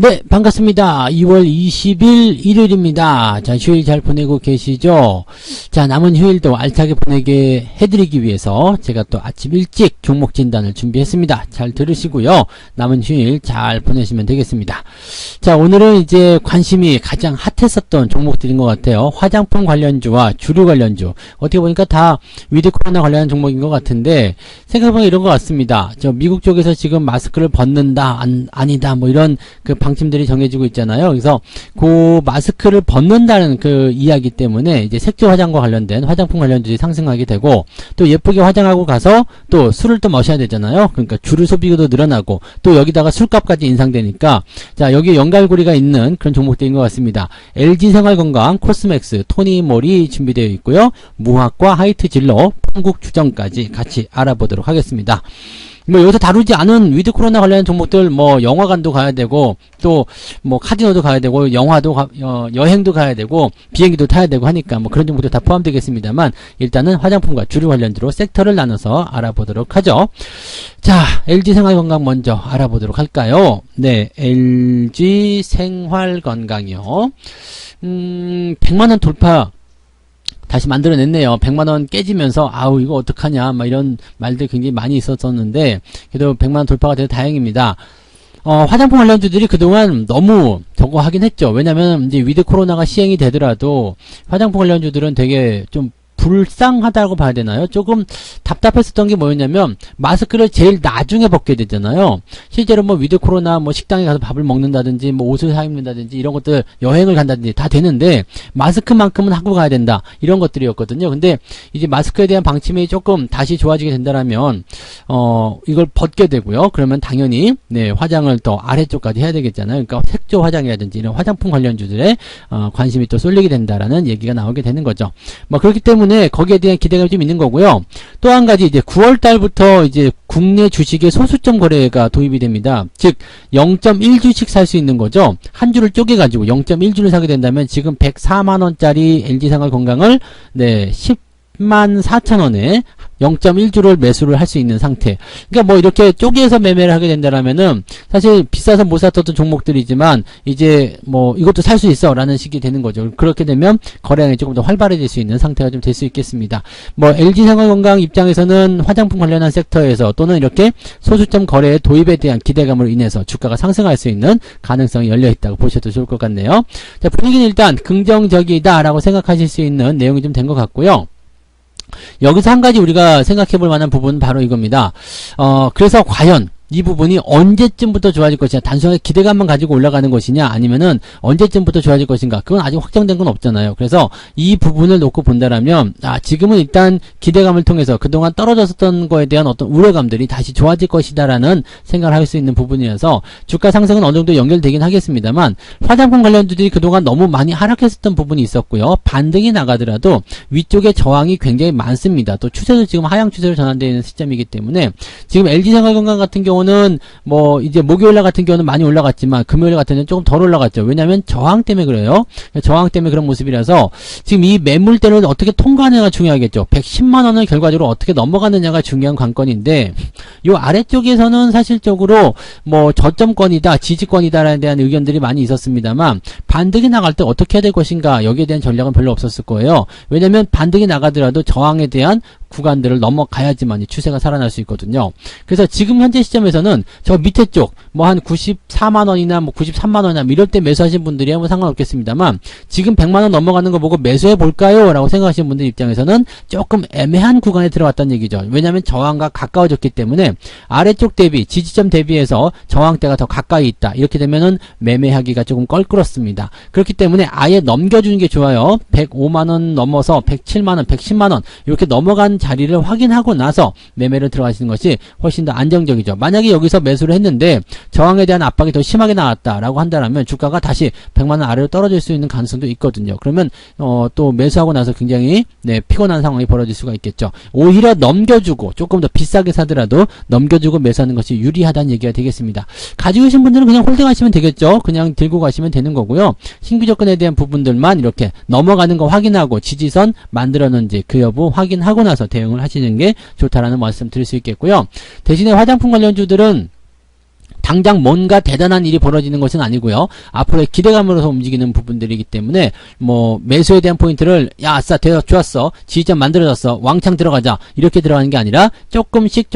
네, 반갑습니다. 2월 20일 일요일입니다. 자, 휴일 잘 보내고 계시죠? 자, 남은 휴일도 알차게 보내게 해드리기 위해서 제가 또 아침 일찍 종목 진단을 준비했습니다. 잘 들으시고요. 남은 휴일 잘 보내시면 되겠습니다. 자, 오늘은 이제 관심이 가장 핫했었던 종목들인 것 같아요. 화장품 관련주와 주류 관련주. 어떻게 보니까 다 위드 코로나 관련한 종목인 것 같은데, 생각해보면 이런 것 같습니다. 저 미국 쪽에서 지금 마스크를 벗는다, 아니다, 뭐 이런 그 방침들이 정해지고 있잖아요. 그래서 그 마스크를 벗는다는 그 이야기 때문에 이제 색조 화장과 관련된 화장품 관련주들이 상승하게 되고, 또 예쁘게 화장하고 가서 또 술을 또 마셔야 되잖아요. 그러니까 주류 소비도 늘어나고 또 여기다가 술값까지 인상되니까, 자, 여기 연결고리가 있는 그런 종목들인 것 같습니다. LG생활건강, 코스맥스, 토니몰이 준비되어 있고요. 무학과 하이트 진로, 한국주정까지 같이 알아보도록 하겠습니다. 뭐 여기서 다루지 않은 위드 코로나 관련된 종목들, 뭐 영화관도 가야 되고, 또 뭐 카지노도 가야 되고, 영화도 여행도 가야 되고, 비행기도 타야 되고 하니까 뭐 그런 종목도 다 포함되겠습니다만, 일단은 화장품과 주류 관련주로 섹터를 나눠서 알아보도록 하죠. 자, LG생활건강 먼저 알아보도록 할까요? 네, LG생활건강이요. 100만원 돌파 다시 만들어냈네요. 100만원 깨지면서 아우 이거 어떡하냐 막 이런 말들 굉장히 많이 있었었는데, 그래도 100만원 돌파가 돼서 다행입니다. 화장품 관련주들이 그동안 너무 저거 하긴 했죠. 왜냐면 이제 위드 코로나가 시행이 되더라도 화장품 관련주들은 되게 좀 불쌍하다고 봐야 되나요? 조금 답답했었던 게 뭐였냐면, 마스크를 제일 나중에 벗게 되잖아요. 실제로 뭐 위드 코로나 뭐 식당에 가서 밥을 먹는다든지 뭐 옷을 사 입는다든지 이런 것들, 여행을 간다든지 다 되는데 마스크만큼은 하고 가야 된다, 이런 것들이었거든요. 근데 이제 마스크에 대한 방침이 조금 다시 좋아지게 된다라면 이걸 벗게 되고요. 그러면 당연히 네, 화장을 더 아래쪽까지 해야 되겠잖아요. 그러니까 색조 화장이라든지 이런 화장품 관련주들에 관심이 또 쏠리게 된다라는 얘기가 나오게 되는 거죠. 뭐 그렇기 때문에 거기에 대한 기대감이 좀 있는 거고요. 또 한 가지, 이제 9월 달부터 이제 국내 주식의 소수점 거래가 도입이 됩니다. 즉 0.1주씩 살 수 있는 거죠. 한 주를 쪼개 가지고 0.1주를 사게 된다면 지금 104만원짜리 LG생활건강을 네, 10만 4천원에 0.1주를 매수를 할 수 있는 상태. 그러니까 뭐 이렇게 쪼개서 매매를 하게 된다라면은 사실 비싸서 못 샀던 종목들이지만 이제 뭐 이것도 살 수 있어 라는 식이 되는 거죠. 그렇게 되면 거래량이 조금 더 활발해질 수 있는 상태가 좀 될 수 있겠습니다. 뭐 LG생활건강 입장에서는 화장품 관련한 섹터에서 또는 이렇게 소수점 거래의 도입에 대한 기대감으로 인해서 주가가 상승할 수 있는 가능성이 열려 있다고 보셔도 좋을 것 같네요. 자, 분위기는 일단 긍정적이다 라고 생각하실 수 있는 내용이 좀 된 것 같고요. 여기서 한 가지 우리가 생각해 볼 만한 부분은 바로 이겁니다. 그래서 과연 이 부분이 언제쯤부터 좋아질 것이냐, 단순하게 기대감만 가지고 올라가는 것이냐, 아니면은 언제쯤부터 좋아질 것인가, 그건 아직 확정된 건 없잖아요. 그래서 이 부분을 놓고 본다라면, 지금은 일단 기대감을 통해서 그동안 떨어졌었던 거에 대한 어떤 우려감들이 다시 좋아질 것이다라는 생각을 할 수 있는 부분이어서 주가 상승은 어느 정도 연결되긴 하겠습니다만, 화장품 관련주들이 그동안 너무 많이 하락했었던 부분이 있었고요. 반등이 나가더라도 위쪽에 저항이 굉장히 많습니다. 또 추세도 지금 하향 추세로 전환되어 있는 시점이기 때문에, 지금 LG생활건강 같은 경우는 뭐 이제 목요일날 같은 경우는 많이 올라갔지만 금요일 같은 경우는 조금 덜 올라갔죠. 왜냐하면 저항 때문에 그래요. 저항 때문에 그런 모습이라서 지금 이 매물대를 어떻게 통과하느냐가 중요하겠죠. 110만원을 결과적으로 어떻게 넘어가느냐가 중요한 관건인데, 요 아래쪽에서는 사실적으로 뭐 저점권이다, 지지권이다라는 대한 의견들이 많이 있었습니다만, 반등이 나갈 때 어떻게 해야 될 것인가, 여기에 대한 전략은 별로 없었을 거예요. 왜냐면 반등이 나가더라도 저항에 대한 구간들을 넘어가야지만 이 추세가 살아날 수 있거든요. 그래서 지금 현재 시점에서는 저 밑에 쪽 뭐 한 94만원이나 뭐 93만원이나 이럴 때 매수하신 분들이 뭐 상관없겠습니다만, 지금 100만원 넘어가는 거 보고 매수해 볼까요? 라고 생각하시는 분들 입장에서는 조금 애매한 구간에 들어왔다는 얘기죠. 왜냐하면 저항과 가까워졌기 때문에 아래쪽 대비, 지지점 대비해서 저항대가 더 가까이 있다, 이렇게 되면은 매매하기가 조금 껄끄럽습니다. 그렇기 때문에 아예 넘겨주는 게 좋아요. 105만원 넘어서 107만원, 110만원 이렇게 넘어간 자리를 확인하고 나서 매매를 들어가시는 것이 훨씬 더 안정적이죠. 만약에 여기서 매수를 했는데 저항에 대한 압박이 더 심하게 나왔다라고 한다면 주가가 다시 100만원 아래로 떨어질 수 있는 가능성도 있거든요. 그러면 또 매수하고 나서 굉장히 피곤한 상황이 벌어질 수가 있겠죠. 오히려 넘겨주고 조금 더 비싸게 사더라도 넘겨주고 매수하는 것이 유리하다는 얘기가 되겠습니다. 가지고 계신 분들은 그냥 홀딩하시면 되겠죠. 그냥 들고 가시면 되는 거고요. 신규 접근에 대한 부분들만 이렇게 넘어가는 거 확인하고 지지선 만들었는지 그 여부 확인하고 나서 대응을 하시는 게 좋다라는 말씀 드릴 수 있겠고요. 대신에 화장품 관련주들은 당장 뭔가 대단한 일이 벌어지는 것은 아니고요. 앞으로의 기대감으로서 움직이는 부분들이기 때문에 뭐 매수에 대한 포인트를 야 아싸 되어 좋았어. 지지점 만들어졌어. 왕창 들어가자. 이렇게 들어가는 게 아니라 조금씩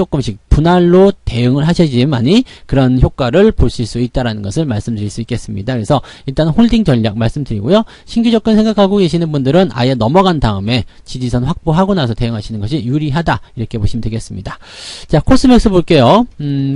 분할로 대응을 하셔야지만이 그런 효과를 보실 수 있다라는 것을 말씀드릴 수 있겠습니다. 그래서 일단 홀딩 전략 말씀드리고요. 신규 접근 생각하고 계시는 분들은 아예 넘어간 다음에 지지선 확보하고 나서 대응하시는 것이 유리하다. 이렇게 보시면 되겠습니다. 자, 코스맥스 볼게요.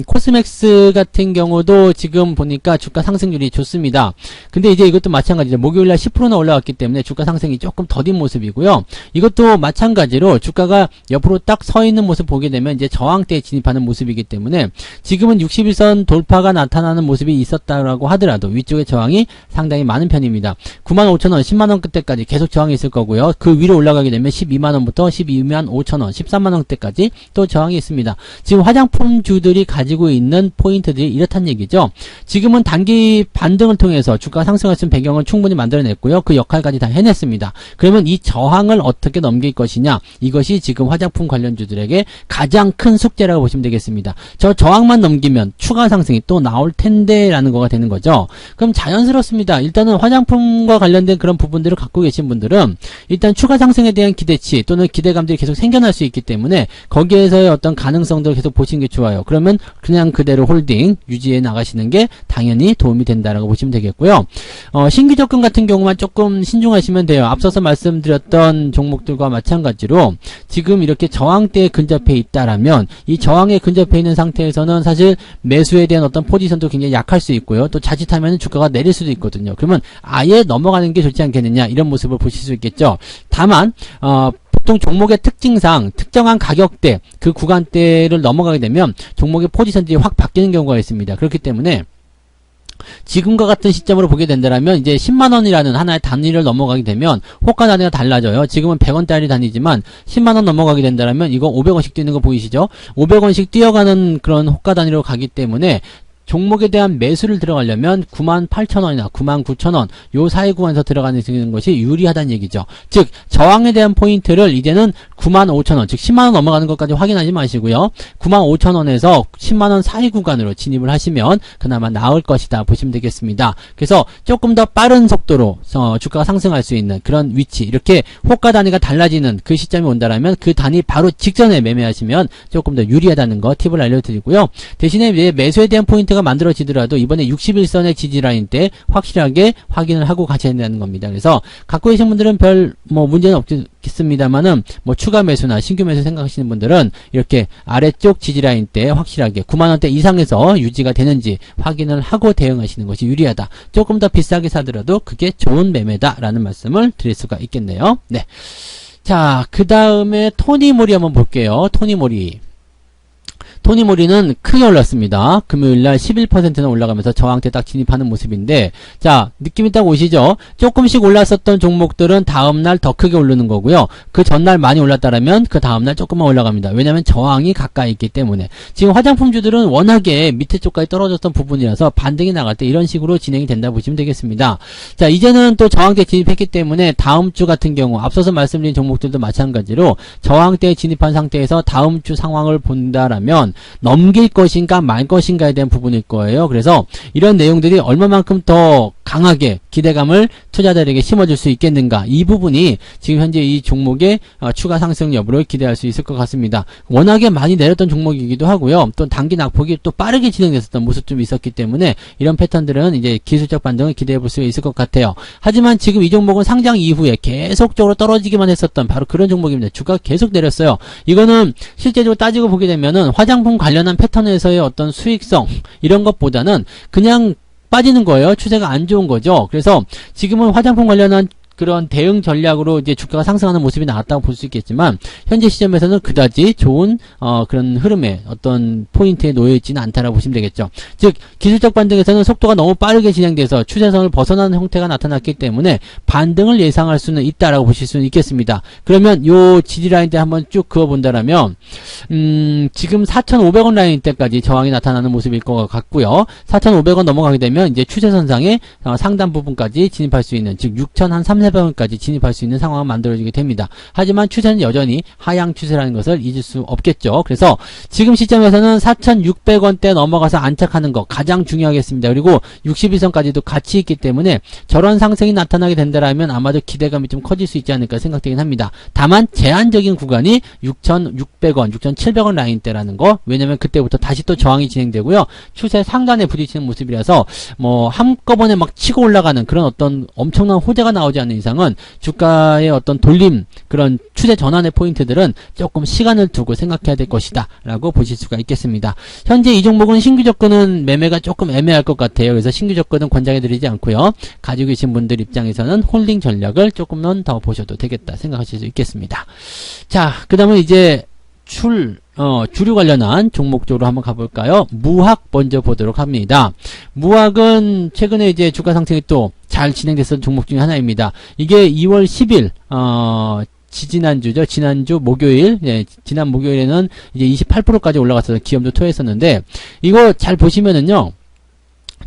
코스맥스 같은 경우도 지금 보니까 주가 상승률이 좋습니다. 근데 이제 이것도 마찬가지죠. 목요일날 10%나 올라왔기 때문에 주가 상승이 조금 더딘 모습이고요. 이것도 마찬가지로 주가가 옆으로 딱 서 있는 모습 보게 되면 이제 저항대에 진입하는 모습이기 때문에 지금은 61선 돌파가 나타나는 모습이 있었다라고 하더라도 위쪽에 저항이 상당히 많은 편입니다. 95,000원, 10만원 그때까지 계속 저항이 있을 거고요. 그 위로 올라가게 되면 12만원부터 125,000원, 13만원 그때까지 또 저항이 있습니다. 지금 화장품주들이 가지고 있는 포인트들이 이렇단 얘기죠. 지금은 단기 반등을 통해서 주가가 상승할 수 있는 배경을 충분히 만들어냈고요. 그 역할까지 다 해냈습니다. 그러면 이 저항을 어떻게 넘길 것이냐, 이것이 지금 화장품 관련주들에게 가장 큰 숙제라고 보시면 되겠습니다. 저 저항만 넘기면 추가 상승이 또 나올 텐데 라는 거가 되는 거죠. 그럼 자연스럽습니다. 일단은 화장품과 관련된 그런 부분들을 갖고 계신 분들은 일단 추가 상승에 대한 기대치 또는 기대감들이 계속 생겨날 수 있기 때문에 거기에서의 어떤 가능성들을 계속 보시는 게 좋아요. 그러면 그냥 그대로 홀딩 유지해 나가시는 게 당연히 도움이 된다라고 보시면 되겠고요. 신규 접근 같은 경우만 조금 신중하시면 돼요. 앞서서 말씀드렸던 종목들과 마찬가지로 지금 이렇게 저항대에 근접해 있다라면 이 저항에 근접해 있는 상태에서는 사실 매수에 대한 어떤 포지션도 굉장히 약할 수 있고요. 또 자칫하면 주가가 내릴 수도 있거든요. 그러면 아예 넘어가는 게 좋지 않겠느냐 이런 모습을 보실 수 있겠죠. 다만 보통 종목의 특징상 특정한 가격대 그 구간대를 넘어가게 되면 종목의 포지션들이 확 바뀌는 경우가 있습니다. 그렇기 때문에 지금과 같은 시점으로 보게 된다면 이제 10만원이라는 하나의 단위를 넘어가게 되면 호가 단위가 달라져요. 지금은 100원짜리 단위지만 10만원 넘어가게 된다면 이거 500원씩 뛰는 거 보이시죠? 500원씩 뛰어가는 그런 호가 단위로 가기 때문에 종목에 대한 매수를 들어가려면 98,000원이나 99,000원 요 사이 구간에서 들어가는 것이 유리하다는 얘기죠. 즉 저항에 대한 포인트를 이제는 95,000원 즉 10만원 넘어가는 것까지 확인하지 마시고요. 95,000원에서 10만원 사이 구간으로 진입을 하시면 그나마 나을 것이다 보시면 되겠습니다. 그래서 조금 더 빠른 속도로 주가가 상승할 수 있는 그런 위치 이렇게 호가 단위가 달라지는 그 시점이 온다라면 그 단위 바로 직전에 매매하시면 조금 더 유리하다는 거 팁을 알려드리고요. 대신에 매수에 대한 포인트가 만들어지더라도 이번에 61선의 지지라인 때 확실하게 확인을 하고 가셔야 된다는 겁니다. 그래서 갖고 계신 분들은 별 문제는 없겠습니다만은 추가 매수나 신규 매수 생각하시는 분들은 이렇게 아래쪽 지지라인 때 확실하게 9만원대 이상에서 유지가 되는지 확인을 하고 대응하시는 것이 유리하다. 조금 더 비싸게 사더라도 그게 좋은 매매다 라는 말씀을 드릴 수가 있겠네요. 네. 자, 그 다음에 토니모리 한번 볼게요. 토니모리는 크게 올랐습니다. 금요일날 11%는 올라가면서 저항대 딱 진입하는 모습인데 자 느낌이 딱 오시죠? 조금씩 올랐었던 종목들은 다음날 더 크게 오르는 거고요. 그 전날 많이 올랐다라면 그 다음날 조금만 올라갑니다. 왜냐하면 저항이 가까이 있기 때문에 지금 화장품주들은 워낙에 밑에 쪽까지 떨어졌던 부분이라서 반등이 나갈 때 이런 식으로 진행이 된다 보시면 되겠습니다. 자 이제는 또 저항대 진입했기 때문에 다음 주 같은 경우 앞서서 말씀드린 종목들도 마찬가지로 저항대에 진입한 상태에서 다음 주 상황을 본다라면 넘길 것인가 말 것인가에 대한 부분일 거예요. 그래서 이런 내용들이 얼마만큼 더 강하게 기대감을 투자자들에게 심어줄 수 있겠는가 이 부분이 지금 현재 이 종목의 추가 상승 여부를 기대할 수 있을 것 같습니다. 워낙에 많이 내렸던 종목이기도 하고요. 또 단기 낙폭이 또 빠르게 진행됐었던 모습 좀 있었기 때문에 이런 패턴들은 이제 기술적 반등을 기대해 볼 수 있을 것 같아요. 하지만 지금 이 종목은 상장 이후에 계속적으로 떨어지기만 했었던 바로 그런 종목입니다. 주가가 계속 내렸어요. 이거는 실제적으로 따지고 보게 되면은 화장품 관련한 패턴에서의 어떤 수익성 이런 것보다는 그냥 빠지는 거예요. 추세가 안 좋은 거죠. 그래서 지금은 화장품 관련한 그런 대응 전략으로 이제 주가가 상승하는 모습이 나왔다고 볼 수 있겠지만 현재 시점에서는 그다지 좋은 그런 흐름에 어떤 포인트에 놓여있지는 않다라고 보시면 되겠죠. 즉 기술적 반등에서는 속도가 너무 빠르게 진행돼서 추세선을 벗어나는 형태가 나타났기 때문에 반등을 예상할 수는 있다라고 보실 수는 있겠습니다. 그러면 요 지지라인 때 한번 쭉 그어본다라면 지금 4,500원 라인 때까지 저항이 나타나는 모습일 것 같고요. 4,500원 넘어가게 되면 이제 추세선상의 상단 부분까지 진입할 수 있는 즉 6,000 한 3, 2,800원까지 진입할 수 있는 상황을 만들어지게 됩니다. 하지만 추세는 여전히 하향 추세라는 것을 잊을 수 없겠죠. 그래서 지금 시점에서는 4,600원대 넘어가서 안착하는 거 가장 중요하겠습니다. 그리고 61선까지도 같이 있기 때문에 저런 상승이 나타나게 된다라면 아마도 기대감이 좀 커질 수 있지 않을까 생각되긴 합니다. 다만 제한적인 구간이 6,600원, 6,700원 라인대라는 거. 왜냐면 그때부터 다시 또 저항이 진행되고요. 추세 상단에 부딪히는 모습이라서 뭐 한꺼번에 막 치고 올라가는 그런 어떤 엄청난 호재가 나오지 않는 이상은 주가의 어떤 돌림, 그런 추세 전환의 포인트들은 조금 시간을 두고 생각해야 될 것이다 라고 보실 수가 있겠습니다. 현재 이 종목은 신규 접근은 매매가 조금 애매할 것 같아요. 그래서 신규 접근은 권장해 드리지 않고요. 가지고 계신 분들 입장에서는 홀딩 전략을 조금은 더 보셔도 되겠다 생각하실 수 있겠습니다. 자, 그 다음은 이제 주류 관련한 종목 쪽으로 한번 가볼까요? 무학 먼저 보도록 합니다. 무학은 최근에 이제 주가 상승이 또 잘 진행됐던 종목 중에 하나입니다. 이게 2월 10일, 지지난주죠. 지난주 목요일, 지난 목요일에는 이제 28%까지 올라갔어서 기염도 토했었는데, 이거 잘 보시면은요,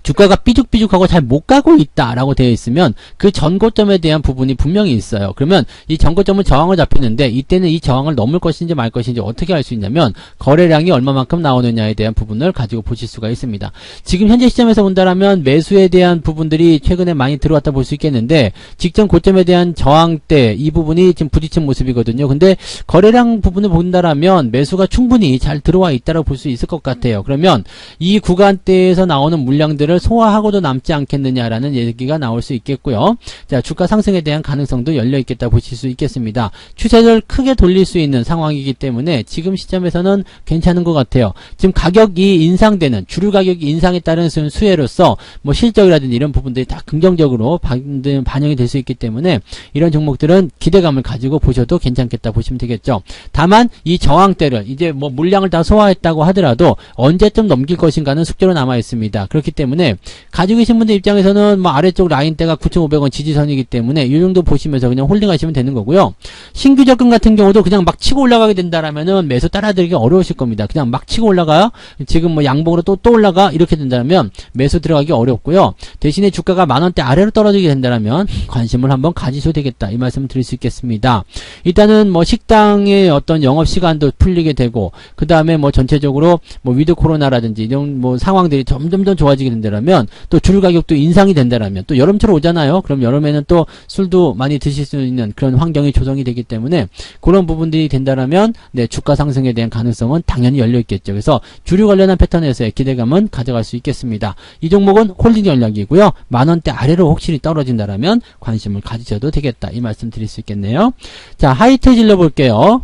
주가가 삐죽삐죽하고 잘 못 가고 있다라고 되어 있으면 그 전고점에 대한 부분이 분명히 있어요. 그러면 이 전고점은 저항을 잡히는데 이때는 이 저항을 넘을 것인지 말 것인지 어떻게 알 수 있냐면 거래량이 얼마만큼 나오느냐에 대한 부분을 가지고 보실 수가 있습니다. 지금 현재 시점에서 본다라면 매수에 대한 부분들이 최근에 많이 들어왔다 볼 수 있겠는데 직전 고점에 대한 저항대 이 부분이 지금 부딪힌 모습이거든요. 근데 거래량 부분을 본다라면 매수가 충분히 잘 들어와 있다고 볼 수 있을 것 같아요. 그러면 이 구간대에서 나오는 물량들을 소화하고도 남지 않겠느냐라는 얘기가 나올 수 있겠고요. 자, 주가 상승에 대한 가능성도 열려있겠다 보실 수 있겠습니다. 추세를 크게 돌릴 수 있는 상황이기 때문에 지금 시점에서는 괜찮은 것 같아요. 지금 가격이 인상되는, 주류 가격이 인상에 따른 수혜로서 뭐 실적이라든지 이런 부분들이 다 긍정적으로 반영이 될 수 있기 때문에 이런 종목들은 기대감을 가지고 보셔도 괜찮겠다 보시면 되겠죠. 다만 이 저항대를 이제 뭐 물량을 다 소화했다고 하더라도 언제쯤 넘길 것인가는 숙제로 남아 있습니다. 그렇기 때문에 가지고 계신 분들 입장에서는 뭐 아래쪽 라인대가 9,500원 지지선이기 때문에 이 정도 보시면서 그냥 홀딩하시면 되는 거고요. 신규 접근 같은 경우도 그냥 막 치고 올라가게 된다라면은 매수 따라들기 어려우실 겁니다. 그냥 막 치고 올라가요. 지금 뭐 양봉으로 또 올라가 이렇게 된다면 매수 들어가기 어렵고요. 대신에 주가가 만원대 아래로 떨어지게 된다면 관심을 한번 가지셔도 되겠다 이 말씀을 드릴 수 있겠습니다. 일단은 뭐 식당의 어떤 영업 시간도 풀리게 되고 그 다음에 뭐 전체적으로 뭐 위드 코로나라든지 이런 뭐 상황들이 점점 더 좋아지게 된다면 또 주류 가격도 인상이 된다면 또 여름철 오잖아요. 그럼 여름에는 또 술도 많이 드실 수 있는 그런 환경이 조성이 되기 때문에 그런 부분들이 된다면 네, 주가 상승에 대한 가능성은 당연히 열려 있겠죠. 그래서 주류 관련한 패턴에서의 기대감은 가져갈 수 있겠습니다. 이 종목은 홀딩 전략이고요. 만원대 아래로 혹시 떨어진다면 관심을 가지셔도 되겠다 이 말씀 드릴 수 있겠네요. 자, 하이트 질러 볼게요.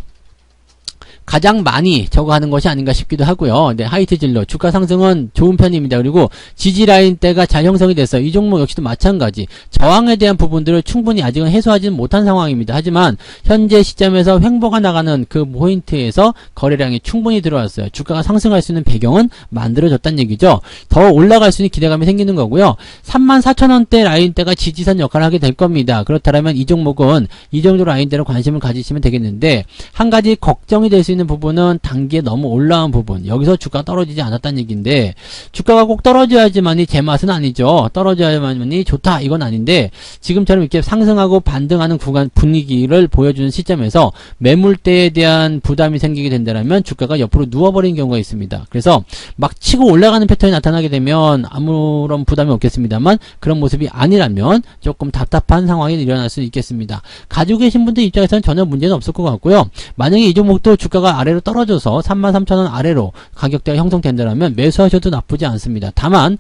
가장 많이 저거 하는 것이 아닌가 싶기도 하고요. 네, 하이트 진로 주가 상승은 좋은 편입니다. 그리고 지지 라인대가 잘 형성이 됐어요. 이 종목 역시도 마찬가지. 저항에 대한 부분들을 충분히 아직은 해소하지는 못한 상황입니다. 하지만 현재 시점에서 횡보가 나가는 그 포인트에서 거래량이 충분히 들어왔어요. 주가가 상승할 수 있는 배경은 만들어졌다는 얘기죠. 더 올라갈 수 있는 기대감이 생기는 거고요. 34,000원대 라인대가 지지선 역할을 하게 될 겁니다. 그렇다면 이 종목은 이 정도 라인대로 관심을 가지시면 되겠는데 한 가지 걱정이 될 수 있는 부분은 단기에 너무 올라온 부분, 여기서 주가가 떨어지지 않았다는 얘기인데 주가가 꼭 떨어져야지만이 제맛은 아니죠. 떨어져야만이 좋다 이건 아닌데 지금처럼 이렇게 상승하고 반등하는 구간 분위기를 보여주는 시점에서 매물대에 대한 부담이 생기게 된다면 주가가 옆으로 누워버리는 경우가 있습니다. 그래서 막 치고 올라가는 패턴이 나타나게 되면 아무런 부담이 없겠습니다만 그런 모습이 아니라면 조금 답답한 상황이 일어날 수 있겠습니다. 가지고 계신 분들 입장에서는 전혀 문제는 없을 것 같고요. 만약에 이 종목도 주가가 아래로 떨어져서 33,000원 아래로 가격대가 형성된다면 매수하셔도 나쁘지 않습니다. 다만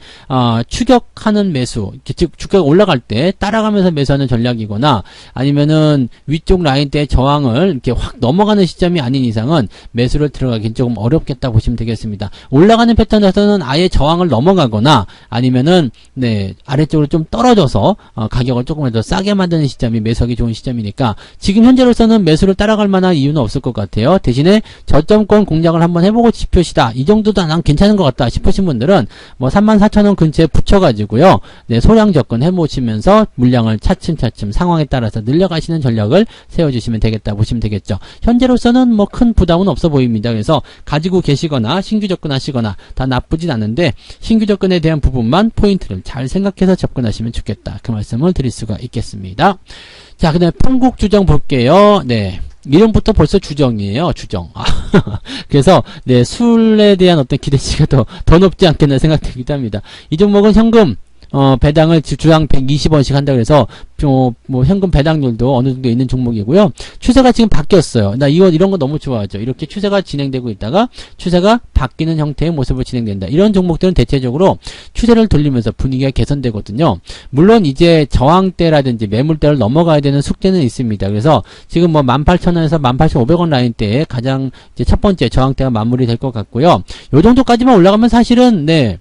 추격하는 매수, 즉 주가가 올라갈 때 따라가면서 매수하는 전략이거나 아니면은 위쪽 라인대의 저항을 이렇게 확 넘어가는 시점이 아닌 이상은 매수를 들어가기 조금 어렵겠다 보시면 되겠습니다. 올라가는 패턴에서는 아예 저항을 넘어가거나 아니면은 네, 아래쪽으로 좀 떨어져서 가격을 조금 더 싸게 만드는 시점이 매수하기 좋은 시점이니까 지금 현재로서는 매수를 따라갈 만한 이유는 없을 것 같아요. 대신에 때문에 저점권 공략을 한번 해보고 싶으시다. 이 정도도 난 괜찮은 것 같다 싶으신 분들은 뭐 34,000원 근처에 붙여가지고요. 네, 소량 접근 해보시면서 물량을 차츰차츰 상황에 따라서 늘려가시는 전략을 세워주시면 되겠다 보시면 되겠죠. 현재로서는 뭐 큰 부담은 없어 보입니다. 그래서 가지고 계시거나 신규 접근하시거나 다 나쁘진 않은데 신규 접근에 대한 부분만 포인트를 잘 생각해서 접근하시면 좋겠다. 그 말씀을 드릴 수가 있겠습니다. 자, 그 다음에 풍국 주정 볼게요. 네. 이름부터 벌써 주정이에요. 주정. 그래서 네, 술에 대한 어떤 기대치가 더 높지 않겠나 생각되기도 합니다. 이 종목은 현금 배당을 주당 120원씩 한다 그래서 뭐 현금 배당률도 어느 정도 있는 종목이고요. 추세가 지금 바뀌었어요. 나 이런 거 너무 좋아하죠. 이렇게 추세가 진행되고 있다가 추세가 바뀌는 형태의 모습으로 진행된다. 이런 종목들은 대체적으로 추세를 돌리면서 분위기가 개선되거든요. 물론 이제 저항대라든지 매물대를 넘어가야 되는 숙제는 있습니다. 그래서 지금 뭐 18,000원에서 18,500원 라인대에 가장 이제 첫 번째 저항대가 마무리될 것 같고요. 요 정도까지만 올라가면 사실은 네,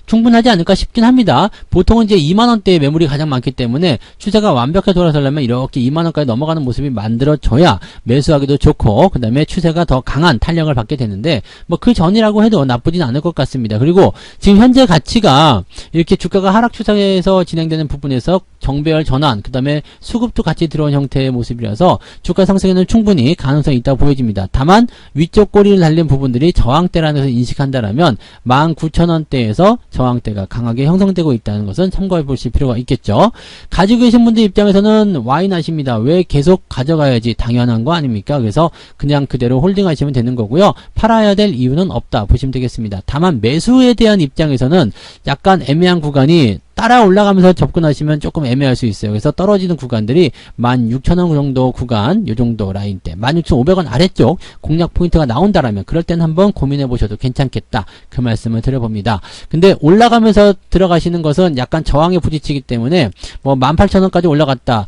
충분하지 않을까 싶긴 합니다. 보통은 이제 2만원대의 매물이 가장 많기 때문에 추세가 완벽하게 돌아서려면 이렇게 2만원까지 넘어가는 모습이 만들어져야 매수하기도 좋고 그 다음에 추세가 더 강한 탄력을 받게 되는데 뭐 그 전이라고 해도 나쁘진 않을 것 같습니다. 그리고 지금 현재 가치가 이렇게 주가가 하락 추세에서 진행되는 부분에서 정배열 전환 그 다음에 수급도 같이 들어온 형태의 모습이라서 주가 상승에는 충분히 가능성이 있다고 보여집니다. 다만 위쪽 꼬리를 달린 부분들이 저항대라는 것을 인식한다라면 19,000원대에서 저항대가 강하게 형성되고 있다는 것은 참고해 보실 필요가 있겠죠. 가지고 계신 분들 입장에서는 와인 하십니다. 왜 계속 가져가야지 당연한 거 아닙니까? 그래서 그냥 그대로 홀딩하시면 되는 거고요. 팔아야 될 이유는 없다 보시면 되겠습니다. 다만 매수에 대한 입장에서는 약간 애매한 구간이 따라 올라가면서 접근하시면 조금 애매할 수 있어요. 그래서 떨어지는 구간들이 16,000원 정도 구간, 요 정도 라인대, 16,500원 아래쪽 공략 포인트가 나온다라면 그럴 때는 한번 고민해 보셔도 괜찮겠다. 그 말씀을 드려봅니다. 근데 올라가면서 들어가시는 것은 약간 저항에 부딪히기 때문에 뭐 18,000원까지 올라갔다.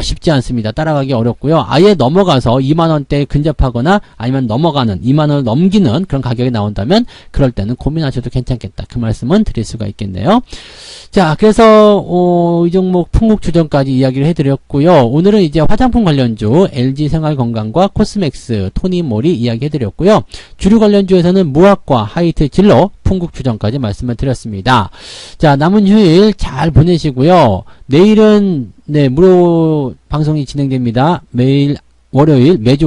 쉽지 않습니다. 따라가기 어렵고요. 아예 넘어가서 2만원대에 근접하거나 아니면 넘어가는 2만원을 넘기는 그런 가격이 나온다면 그럴 때는 고민하셔도 괜찮겠다. 그 말씀은 드릴 수가 있겠네요. 자, 그래서 이 종목 풍국주정까지 이야기를 해드렸고요. 오늘은 이제 화장품 관련주 LG생활건강과 코스맥스, 토니모리 이야기해드렸고요. 주류 관련주에서는 무학과 하이트 진로, 풍국주정까지 말씀을 드렸습니다. 자, 남은 휴일 잘 보내시고요. 내일은 네, 무료 방송이 진행됩니다. 매주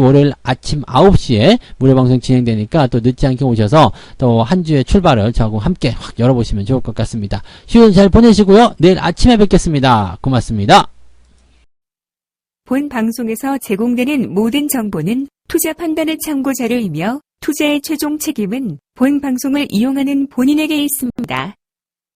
월요일 아침 9시에 무료 방송 진행되니까 또 늦지 않게 오셔서 또 한 주의 출발을 저하고 함께 확 열어보시면 좋을 것 같습니다. 휴일 잘 보내시고요. 내일 아침에 뵙겠습니다. 고맙습니다. 본 방송에서 제공되는 모든 정보는 투자 판단의 참고 자료이며 투자의 최종 책임은 본 방송을 이용하는 본인에게 있습니다.